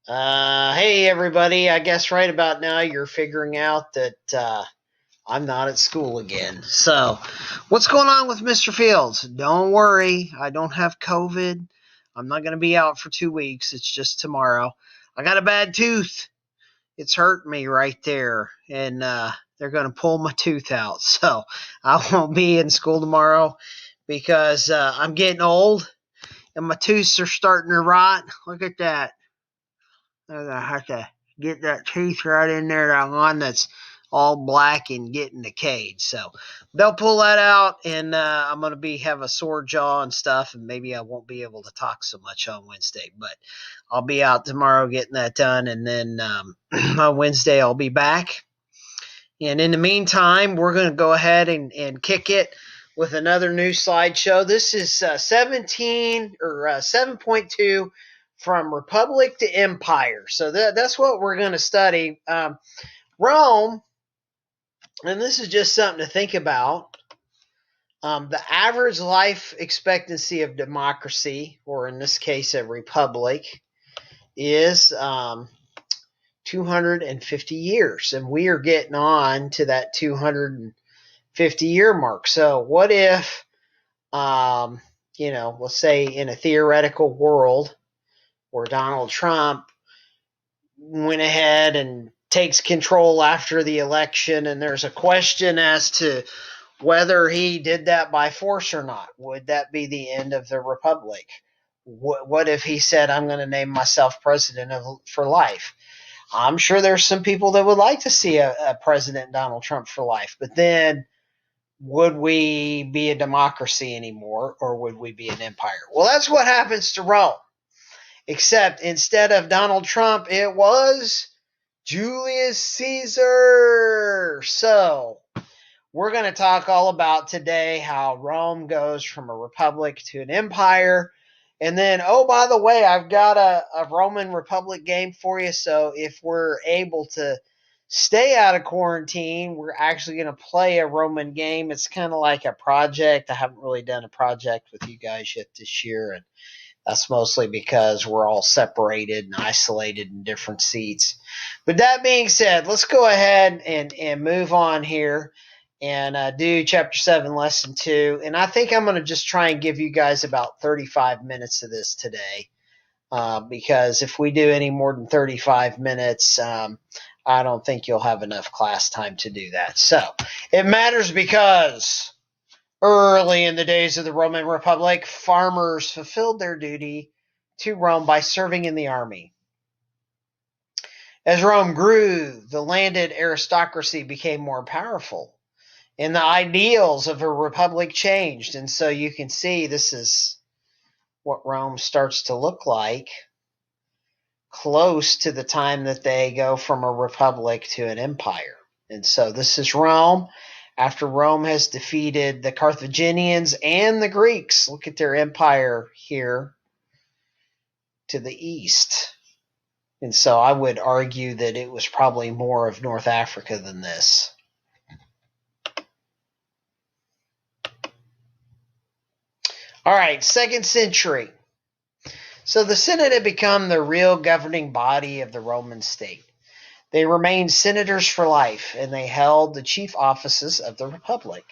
Hey everybody, I guess right about now you're figuring out that I'm not at school again. So, what's going on with Mr. Fields? Don't worry, I don't have COVID. I'm not going to be out for 2 weeks. It's just tomorrow. I got a bad tooth. It's hurting me right there, and they're going to pull my tooth out. So, I won't be in school tomorrow because I'm getting old and my teeth are starting to rot. Look at that. I have to get that tooth right in there, that one that's all black and getting decayed. So they'll pull that out, and I'm gonna be have a sore jaw and stuff, and maybe I won't be able to talk so much on Wednesday. But I'll be out tomorrow getting that done, and then on Wednesday I'll be back. And in the meantime, we're gonna go ahead and kick it with another new slideshow. This is 17 or 7.2 from Republic to Empire. So that's what we're going to study. Rome, and this is just something to think about. The average life expectancy of democracy, or in this case, a republic, is 250 years. And we are getting on to that 250-year mark. So, what if, let's say in a theoretical world where Donald Trump went ahead and takes control after the election, and there's a question as to whether he did that by force or not. Would that be the end of the republic? What if he said, I'm going to name myself president for life? I'm sure there's some people that would like to see a President Donald Trump for life, but then would we be a democracy anymore, or would we be an empire? Well, that's what happens to Rome. Except instead of Donald Trump, it was Julius Caesar. So, we're going to talk all about today how Rome goes from a republic to an empire. And then, oh, by the way, I've got a Roman Republic game for you. So, if we're able to stay out of quarantine, we're actually going to play a Roman game. It's kind of like a project. I haven't really done a project with you guys yet this year. And that's mostly because we're all separated and isolated in different seats. But that being said, let's go ahead and move on here and do Chapter 7, Lesson 2. And I think I'm going to just try and give you guys about 35 minutes of this today. Because if we do any more than 35 minutes, I don't think you'll have enough class time to do that. So it matters because early in the days of the Roman Republic, farmers fulfilled their duty to Rome by serving in the army. As Rome grew, the landed aristocracy became more powerful, and the ideals of a republic changed. And so you can see this is what Rome starts to look like close to the time that they go from a republic to an empire. And so this is Rome after Rome has defeated the Carthaginians and the Greeks. Look at their empire here to the east. And so I would argue that it was probably more of North Africa than this. All right, second century. So the Senate had become the real governing body of the Roman state. They remained senators for life, and they held the chief offices of the republic.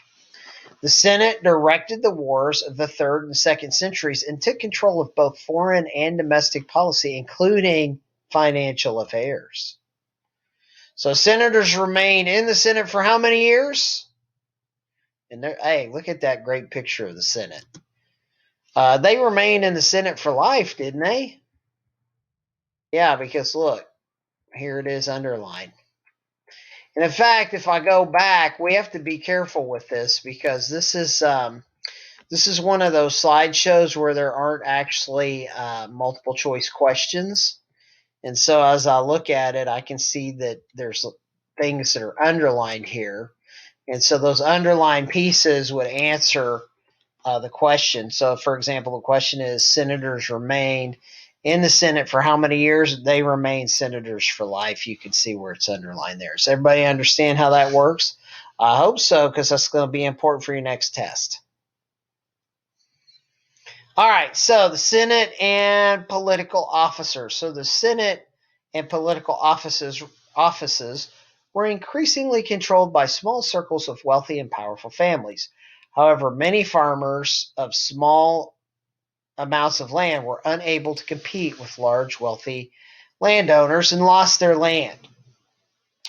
The Senate directed the wars of the 3rd and 2nd centuries and took control of both foreign and domestic policy, including financial affairs. So senators remained in the Senate for how many years? And hey, look at that great picture of the Senate. They remained in the Senate for life, didn't they? Yeah, because look, here it is underlined. And in fact, if I go back, we have to be careful with this because this is one of those slideshows where there aren't actually multiple choice questions. And so as I look at it, I can see that there's things that are underlined here. And so those underlined pieces would answer the question. So, for example, the question is senators remained in the Senate for how many years? They remain senators for life. You can see where it's underlined there. Does everybody understand how that works? I hope so, because that's going to be important for your next test. All right, so the Senate and political officers. So the Senate and political offices were increasingly controlled by small circles of wealthy and powerful families. However, many farmers of small amounts of land were unable to compete with large, wealthy landowners and lost their land.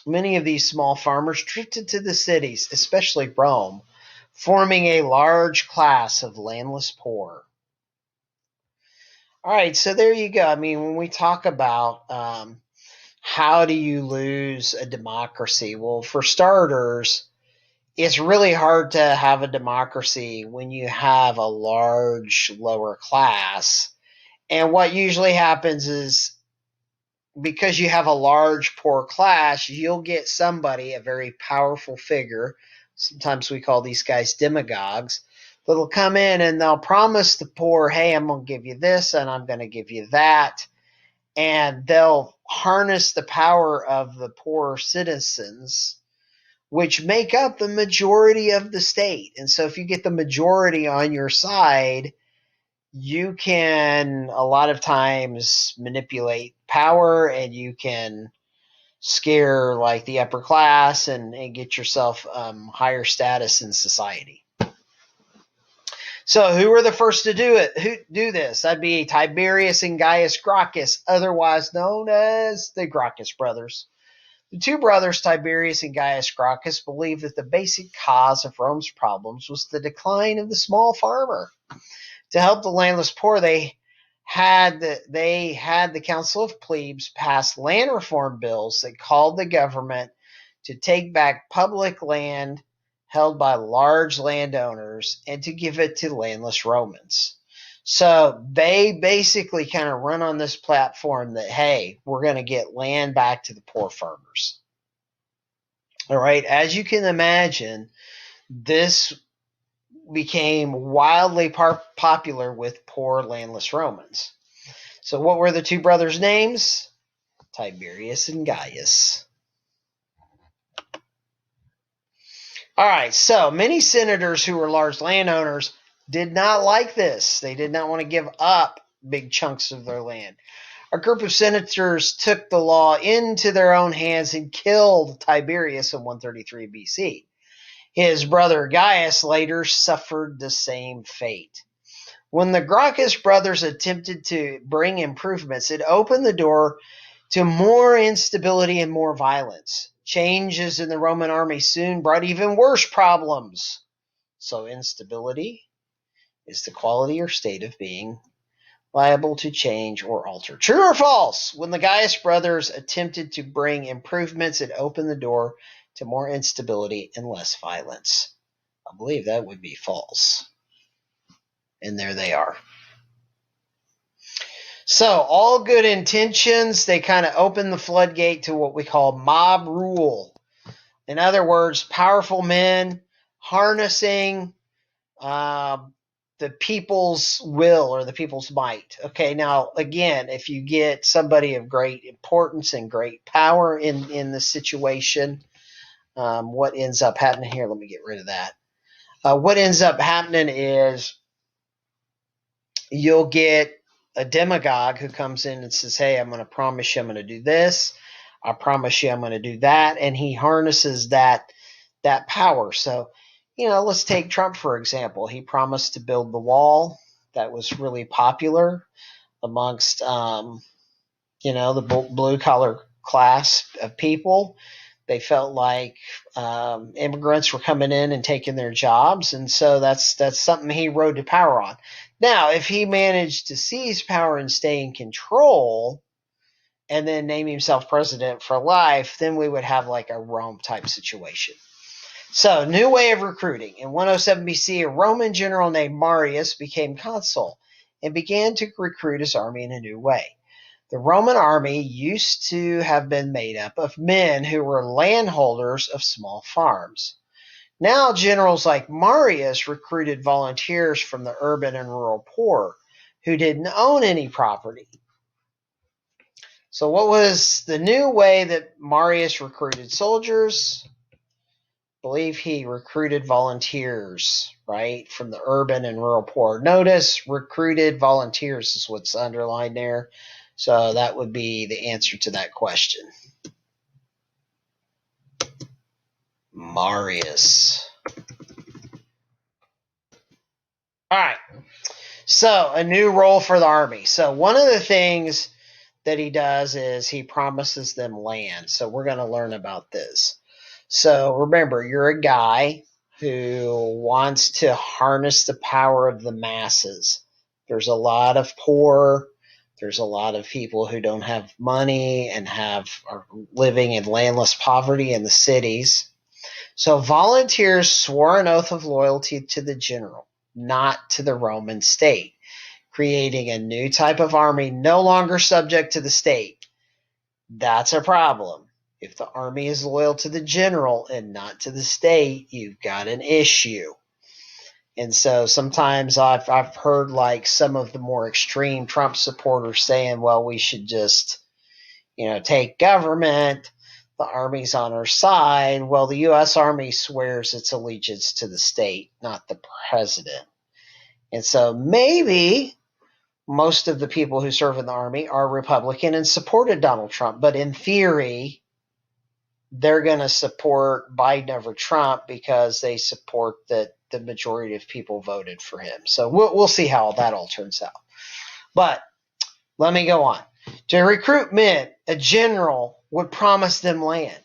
Many of these small farmers drifted to the cities, especially Rome, forming a large class of landless poor. All right, so there you go. I mean, when we talk about how do you lose a democracy? Well, for starters, it's really hard to have a democracy when you have a large lower class. And what usually happens is because you have a large poor class, you'll get somebody, a very powerful figure. Sometimes we call these guys demagogues. That'll come in and they'll promise the poor, hey, I'm going to give you this and I'm going to give you that. And they'll harness the power of the poor citizens, which make up the majority of the state. And so if you get the majority on your side, you can a lot of times manipulate power and you can scare like the upper class and get yourself higher status in society. So who were the first to do this? That'd be Tiberius and Gaius Gracchus, otherwise known as the Gracchus brothers. The two brothers, Tiberius and Gaius Gracchus, believed that the basic cause of Rome's problems was the decline of the small farmer. To help the landless poor, they had the Council of Plebes pass land reform bills that called the government to take back public land held by large landowners and to give it to landless Romans. So they basically kind of run on this platform that, hey, we're going to get land back to the poor farmers. All right, as you can imagine, this became wildly popular with poor landless Romans. So what were the two brothers' names? Tiberius and Gaius. All right, so many senators who were large landowners did not like this. They did not want to give up big chunks of their land. A group of senators took the law into their own hands and killed Tiberius in 133 BC. His brother Gaius later suffered the same fate. When the Gracchus brothers attempted to bring improvements, it opened the door to more instability and more violence. Changes in the Roman army soon brought even worse problems. So instability is the quality or state of being liable to change or alter. True or false? When the Gaius brothers attempted to bring improvements, it opened the door to more instability and less violence. I believe that would be false. And there they are. So, all good intentions, they kind of open the floodgate to what we call mob rule. In other words, powerful men harnessing the people's will or the people's might. Okay, now, again, if you get somebody of great importance and great power in the situation, what ends up happening here, let me get rid of that. What ends up happening is you'll get a demagogue who comes in and says, hey, I'm going to promise you I'm going to do this. I promise you I'm going to do that. And he harnesses that power. So, let's take Trump, for example. He promised to build the wall. That was really popular amongst, the blue collar class of people. They felt like immigrants were coming in and taking their jobs, and so that's something he rode to power on. Now, if he managed to seize power and stay in control and then name himself president for life, then we would have like a Rome type situation. So, new way of recruiting. In 107 BC, a Roman general named Marius became consul and began to recruit his army in a new way. The Roman army used to have been made up of men who were landholders of small farms. Now, generals like Marius recruited volunteers from the urban and rural poor who didn't own any property. So what was the new way that Marius recruited soldiers? I believe he recruited volunteers, right, from the urban and rural poor. Notice recruited volunteers is what's underlined there. So that would be the answer to that question. Marius. All right. So a new role for the army. So one of the things that he does is he promises them land. So we're going to learn about this. So remember, you're a guy who wants to harness the power of the masses. There's a lot of poor. There's a lot of people who don't have money and are living in landless poverty in the cities. So volunteers swore an oath of loyalty to the general, not to the Roman state, creating a new type of army no longer subject to the state. That's a problem. If the army is loyal to the general and not to the state, you've got an issue. And so sometimes I've heard like some of the more extreme Trump supporters saying, well, we should just, take government. The army's on our side. Well, the U.S. Army swears its allegiance to the state, not the president. And so maybe most of the people who serve in the army are Republican and supported Donald Trump. But in theory, they're going to support Biden over Trump because they support that the majority of people voted for him. So we'll see how that all turns out. But let me go on. To recruit men, a general would promise them land.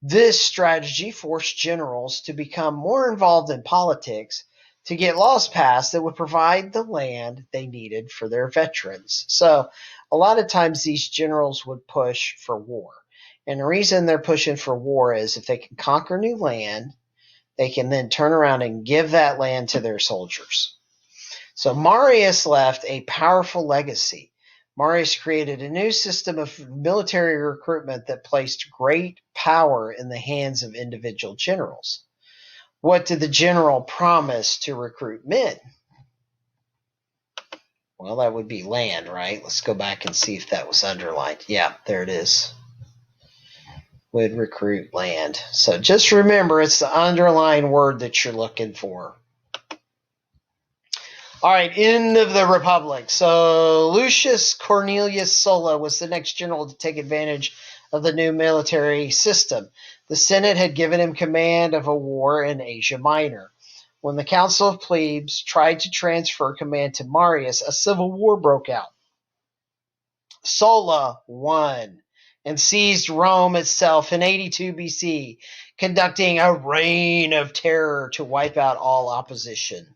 This strategy forced generals to become more involved in politics to get laws passed that would provide the land they needed for their veterans. So a lot of times these generals would push for war. And the reason they're pushing for war is if they can conquer new land, they can then turn around and give that land to their soldiers. So Marius left a powerful legacy. Marius created a new system of military recruitment that placed great power in the hands of individual generals. What did the general promise to recruit men? Well, that would be land, right? Let's go back and see if that was underlined. Yeah, there it is. Would recruit land. So just remember, it's the underlined word that you're looking for. All right, end of the Republic. So Lucius Cornelius Sulla was the next general to take advantage of the new military system. The Senate had given him command of a war in Asia Minor. When the Council of Plebes tried to transfer command to Marius, a civil war broke out. Sulla won and seized Rome itself in 82 BC, conducting a reign of terror to wipe out all opposition.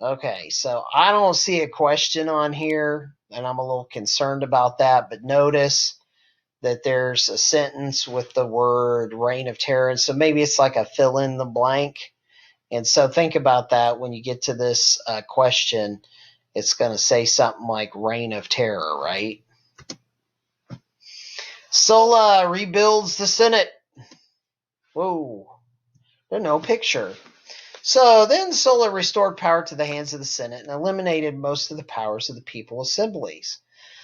Okay, so I don't see a question on here, and I'm a little concerned about that, but notice that there's a sentence with the word reign of terror, so maybe it's like a fill in the blank. And so think about that when you get to this question. It's going to say something like reign of terror, right? Sulla rebuilds the Senate. Whoa, there's no picture. So then Sulla restored power to the hands of the Senate and eliminated most of the powers of the people assemblies.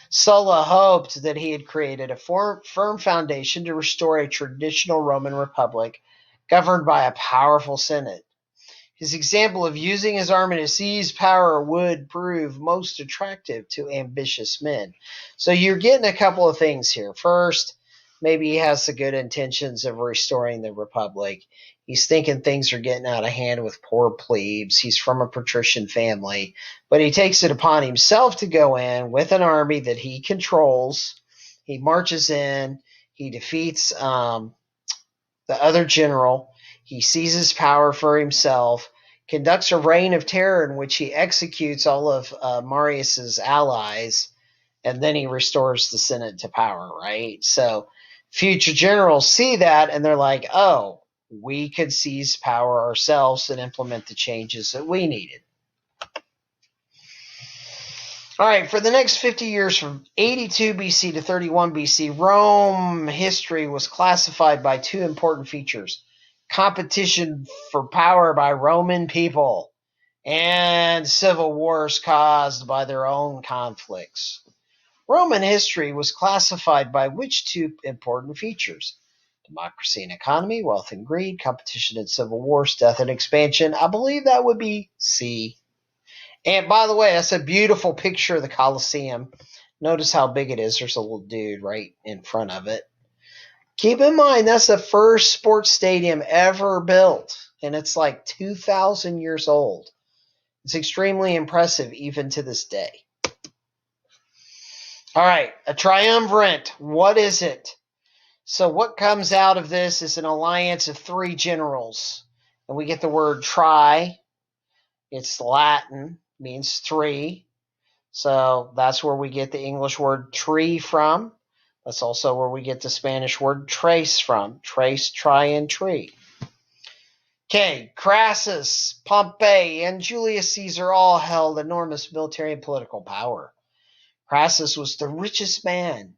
Sulla hoped that he had created a firm foundation to restore a traditional Roman republic governed by a powerful Senate. His example of using his army to seize power would prove most attractive to ambitious men. So you're getting a couple of things here. First, maybe he has the good intentions of restoring the republic. He's thinking things are getting out of hand with poor plebes. He's from a patrician family, but he takes it upon himself to go in with an army that he controls. He marches in. He defeats the other general. He seizes power for himself, conducts a reign of terror in which he executes all of Marius's allies, and then he restores the Senate to power, right? So future generals see that, and they're like, oh, we could seize power ourselves and implement the changes that we needed. All right, for the next 50 years, from 82 BC to 31 BC, Rome history was classified by two important features: competition for power by Roman people and civil wars caused by their own conflicts. Roman history was classified by which two important features? Democracy and economy, wealth and greed, competition and civil wars, death and expansion. I believe that would be C. And by the way, that's a beautiful picture of the Colosseum. Notice how big it is. There's a little dude right in front of it. Keep in mind, that's the first sports stadium ever built, and it's like 2,000 years old. It's extremely impressive even to this day. All right, a triumvirate. What is it? So what comes out of this is an alliance of three generals. And we get the word tri. It's Latin, means three. So that's where we get the English word tree from. That's also where we get the Spanish word trace from. Trace, try, and tree. Okay, Crassus, Pompey, and Julius Caesar all held enormous military and political power. Crassus was the richest man,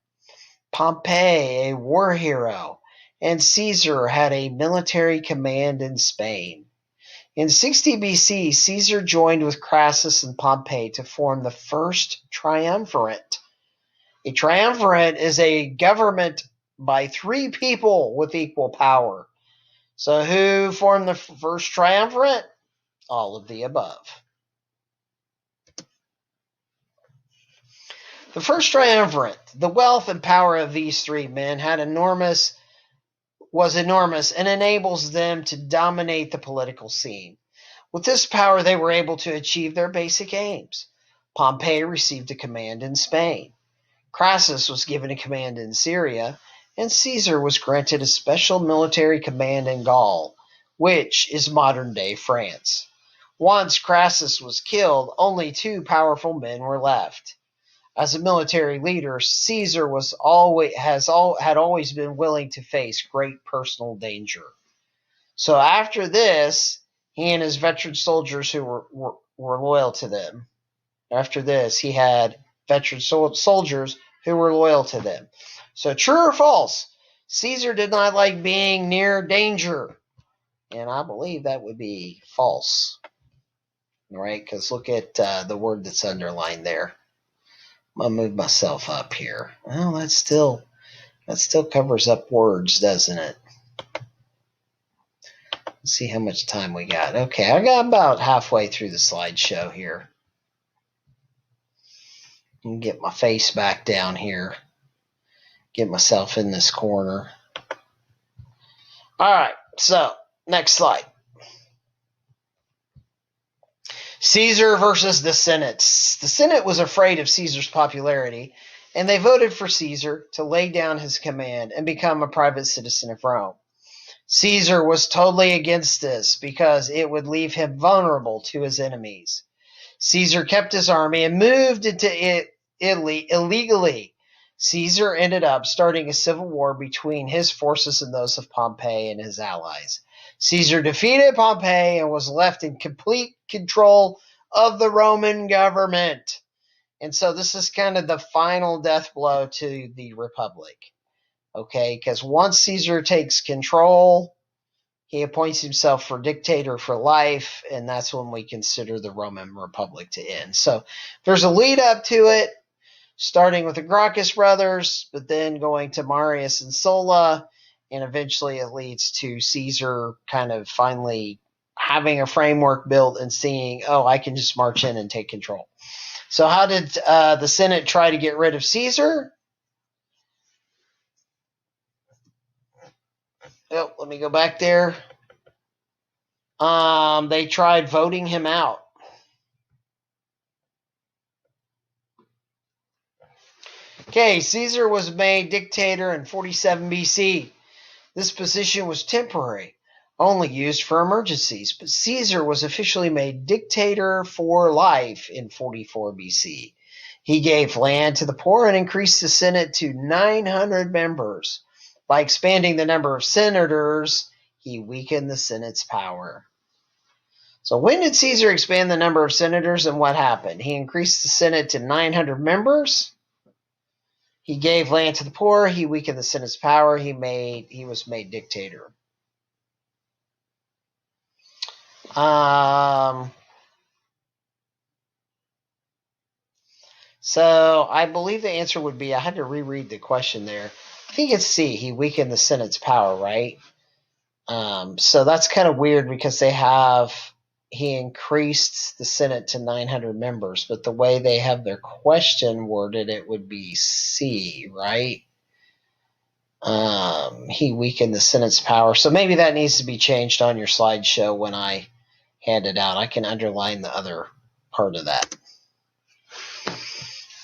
Pompey a war hero, and Caesar had a military command in Spain. In 60 BC, Caesar joined with Crassus and Pompey to form the first triumvirate. A triumvirate is a government by three people with equal power. So who formed the first triumvirate? All of the above. The first triumvirate, the wealth and power of these three men was enormous and enables them to dominate the political scene. With this power, they were able to achieve their basic aims. Pompey received a command in Spain. Crassus was given a command in Syria, and Caesar was granted a special military command in Gaul, which is modern-day France. Once Crassus was killed, only two powerful men were left. As a military leader, Caesar had always been willing to face great personal danger. So after this, he and his veteran soldiers who were loyal to them. After this, he had veteran soldiers who were loyal to them. So true or false, Caesar did not like being near danger. And I believe that would be false. Right? Because look at the word that's underlined there. I'm going to move myself up here. Well, that still covers up words, doesn't it? Let's see how much time we got. Okay, I got about halfway through the slideshow here. And get my face back down here. Get myself in this corner. All right, so next slide. Caesar versus the Senate. The Senate was afraid of Caesar's popularity, and they voted for Caesar to lay down his command and become a private citizen of Rome. Caesar was totally against this because it would leave him vulnerable to his enemies. Caesar kept his army and moved into Italy illegally. Caesar ended up starting a civil war between his forces and those of Pompey and his allies. Caesar defeated Pompey and was left in complete control of the Roman government. And so this is kind of the final death blow to the Republic. Okay, because once Caesar takes control, he appoints himself for dictator for life, and that's when we consider the Roman Republic to end. So there's a lead up to it, starting with the Gracchus brothers, but then going to Marius and Sulla, and eventually it leads to Caesar kind of finally having a framework built and seeing, oh, I can just march in and take control. So how did the Senate try to get rid of Caesar? Oh, let me go back there. They tried voting him out. Okay, Caesar was made dictator in 47 BC. This position was temporary, only used for emergencies, but Caesar was officially made dictator for life in 44 BC. He gave land to the poor and increased the Senate to 900 members. By expanding the number of senators, he weakened the Senate's power. So when did Caesar expand the number of senators and what happened? He increased the Senate to 900 members. He gave land to the poor. He weakened the Senate's power. He was made dictator. So I believe the answer would be, I had to reread the question there. I think it's C. He weakened the Senate's power, right? So that's kind of weird because they have he increased the Senate to 900 members, but the way they have their question worded, it would be C, right? He weakened the Senate's power. So maybe that needs to be changed on your slideshow when I hand it out. I can underline the other part of that.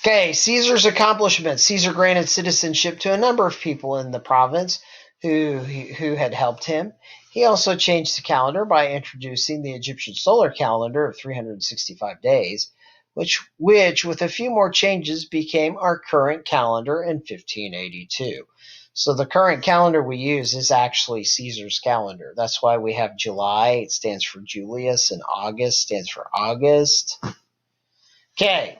Okay, Caesar's accomplishments. Caesar granted citizenship to a number of people in the province who had helped him. He also changed the calendar by introducing the Egyptian solar calendar of 365 days, which with a few more changes became our current calendar in 1582. So the current calendar we use is actually Caesar's calendar. That's why we have July, it stands for Julius, and August stands for August. Okay.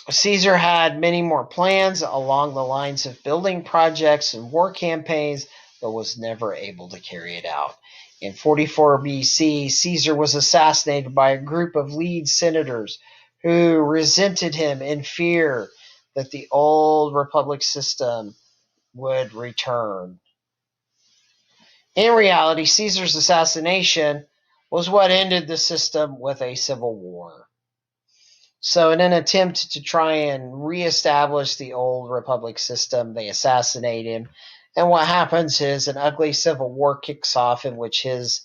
Caesar had many more plans along the lines of building projects and war campaigns, but was never able to carry it out. In 44 BC, Caesar was assassinated by a group of lead senators who resented him in fear that the old republic system would return. In reality, Caesar's assassination was what ended the system with a civil war. So in an attempt to try and reestablish the old republic system, they assassinate him. And what happens is an ugly civil war kicks off in which his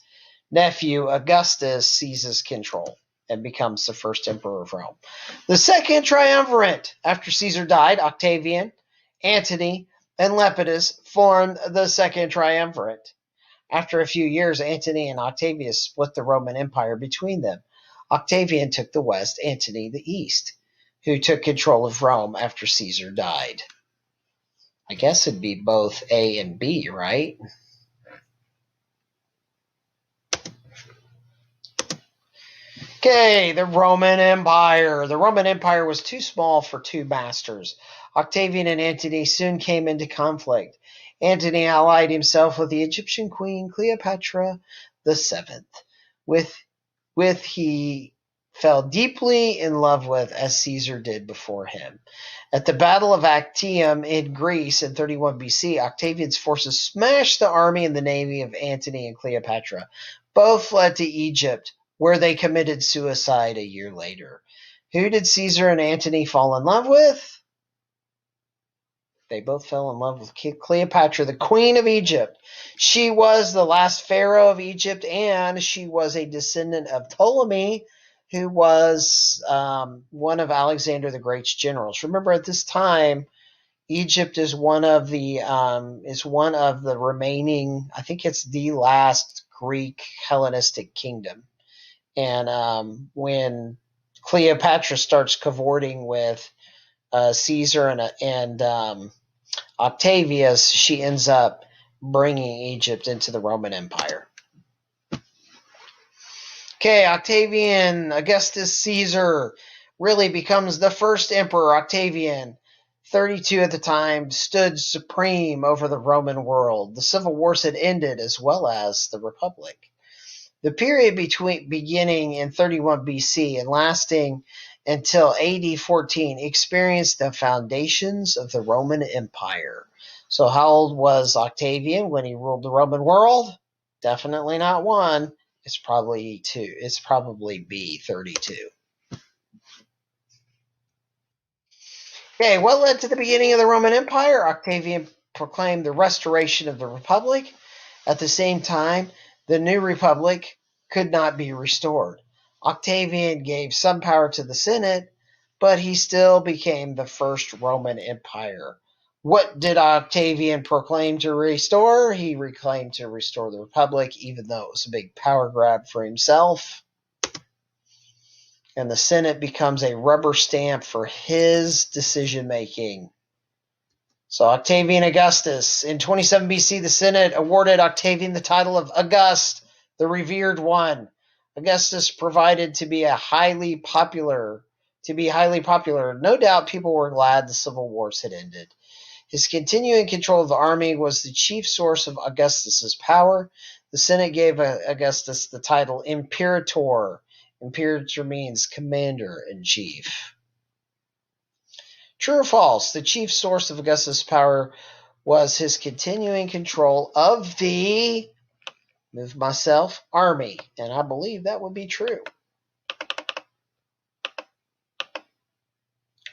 nephew Augustus seizes control and becomes the first emperor of Rome. The second triumvirate, after Caesar died, Octavian, Antony, and Lepidus formed the second triumvirate. After a few years, Antony and Octavius split the Roman Empire between them. Octavian took the west, Antony the east, who took control of Rome after Caesar died. I guess it'd be both A and B, right? Okay, the Roman Empire. The Roman Empire was too small for two masters. Octavian and Antony soon came into conflict. Antony allied himself with the Egyptian queen Cleopatra VII, with he fell deeply in love with, as Caesar did before him. At the Battle of Actium in Greece in 31 BC, Octavian's forces smashed the army and the navy of Antony and Cleopatra. Both fled to Egypt, where they committed suicide a year later. Who did Caesar and Antony fall in love with? They both fell in love with Cleopatra, the queen of Egypt. She was the last pharaoh of Egypt, and she was a descendant of Ptolemy, who was one of Alexander the Great's generals. Remember, at this time, Egypt is one of the remaining. I think it's the last Greek Hellenistic kingdom. And when Cleopatra starts cavorting with Caesar and Octavius, she ends up bringing Egypt into the Roman Empire. Okay, Octavian Augustus Caesar really becomes the first emperor. Octavian, 32 at the time, stood supreme over the Roman world. The civil wars had ended, as well as the Republic. The period beginning in 31 BC and lasting until AD 14 experienced the foundations of the Roman Empire. So how old was Octavian when he ruled the Roman world? Definitely not 1. It's probably 2. It's probably B, 32. Okay, what led to the beginning of the Roman Empire? Octavian proclaimed the restoration of the Republic. At the same time, the new Republic could not be restored. Octavian gave some power to the Senate, but he still became the first Roman Empire. What did Octavian proclaim to restore? He reclaimed to restore the Republic, even though it was a big power grab for himself. And the Senate becomes a rubber stamp for his decision-making. So Octavian Augustus. In 27 BC, the Senate awarded Octavian the title of August, the revered one. Augustus provided to be highly popular. No doubt people were glad the civil wars had ended. His continuing control of the army was the chief source of Augustus's power. The Senate gave Augustus the title Imperator. Imperator means commander-in-chief. True or false? The chief source of Augustus' power was his continuing control of the Move myself, army. And I believe that would be true.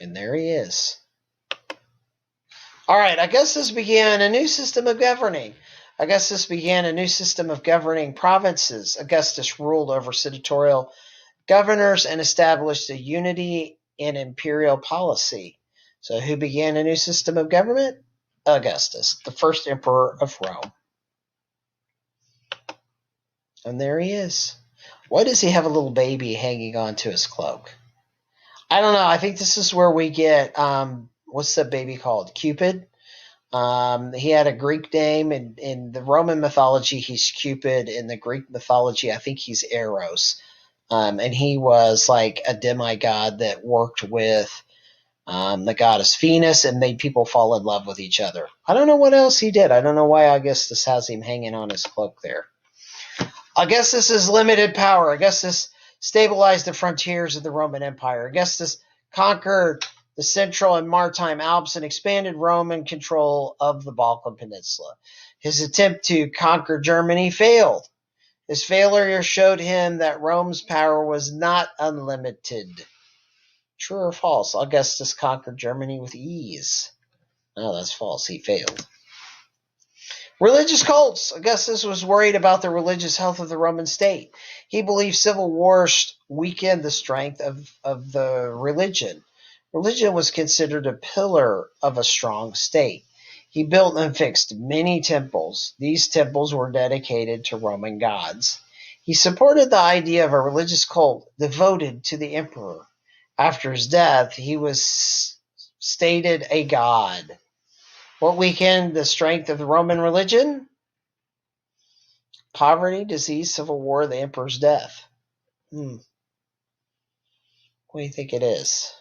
And there he is. All right, Augustus began a new system of governing. Augustus began a new system of governing provinces. Augustus ruled over senatorial governors and established a unity in imperial policy. So who began a new system of government? Augustus, the first emperor of Rome. And there he is. Why does he have a little baby hanging onto his cloak? I don't know. I think this is where we get, what's the baby called? Cupid? He had a Greek name. In the Roman mythology, he's Cupid. In the Greek mythology, I think he's Eros. And he was like a demigod that worked with the goddess Venus and made people fall in love with each other. I don't know what else he did. I don't know why Augustus has him hanging on his cloak there. Augustus's limited power. Augustus stabilized the frontiers of the Roman Empire. Augustus conquered the Central and Maritime Alps and expanded Roman control of the Balkan Peninsula. His attempt to conquer Germany failed. His failure showed him that Rome's power was not unlimited. True or false? Augustus conquered Germany with ease. No, that's false. He failed. Religious cults. Augustus was worried about the religious health of the Roman state. He believed civil wars weakened the strength of the religion. Religion was considered a pillar of a strong state. He built and fixed many temples. These temples were dedicated to Roman gods. He supported the idea of a religious cult devoted to the emperor. After his death, he was stated a god. What weakened the strength of the Roman religion? Poverty, disease, civil war, the emperor's death. What do you think it is?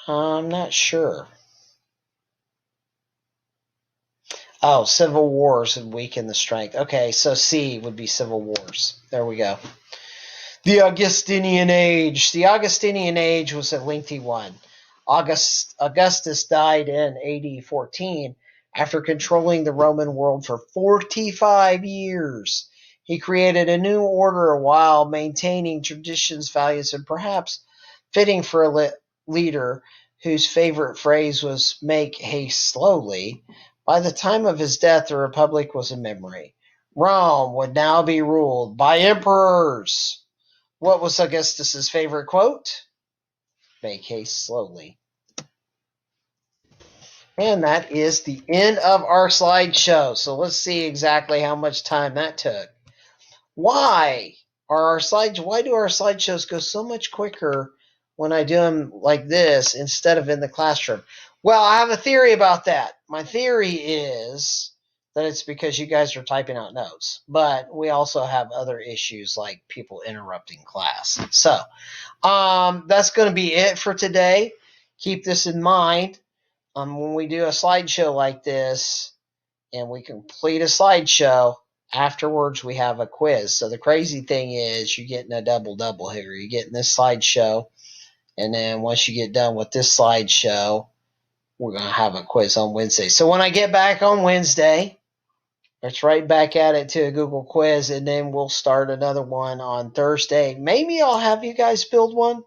I'm not sure. Oh, civil wars would weaken the strength. Okay, so C would be civil wars. There we go. The Augustinian Age. The Augustinian Age was a lengthy one. Augustus died in AD 14 after controlling the Roman world for 45 years. He created a new order while maintaining traditions, values, and perhaps fitting for a leader whose favorite phrase was "make haste slowly." By the time of his death, the republic was a memory. Rome would now be ruled by emperors. What was Augustus's favorite quote? Make haste slowly. And that is the end of our slideshow. So let's see exactly how much time that took. Why do our slideshows go so much quicker when I do them like this instead of in the classroom? Well, I have a theory about that. My theory is that it's because you guys are typing out notes, but we also have other issues like people interrupting class. So that's going to be it for today. Keep this in mind. When we do a slideshow like this and we complete a slideshow, afterwards we have a quiz. So the crazy thing is you're getting a double here. You're getting this slideshow, and then once you get done with this slideshow, we're going to have a quiz on Wednesday. So when I get back on Wednesday, let's right back at it to a Google quiz, and then we'll start another one on Thursday. Maybe I'll have you guys build one.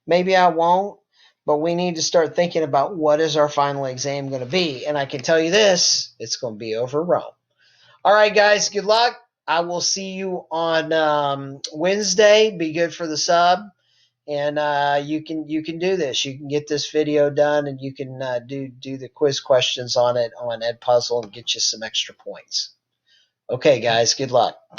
Maybe I won't. But we need to start thinking about what is our final exam going to be. And I can tell you this, it's going to be over Rome. All right, guys, good luck. I will see you on Wednesday. Be good for the sub. And you can do this. You can get this video done, and you can do the quiz questions on it on Edpuzzle and get you some extra points. Okay, guys, good luck.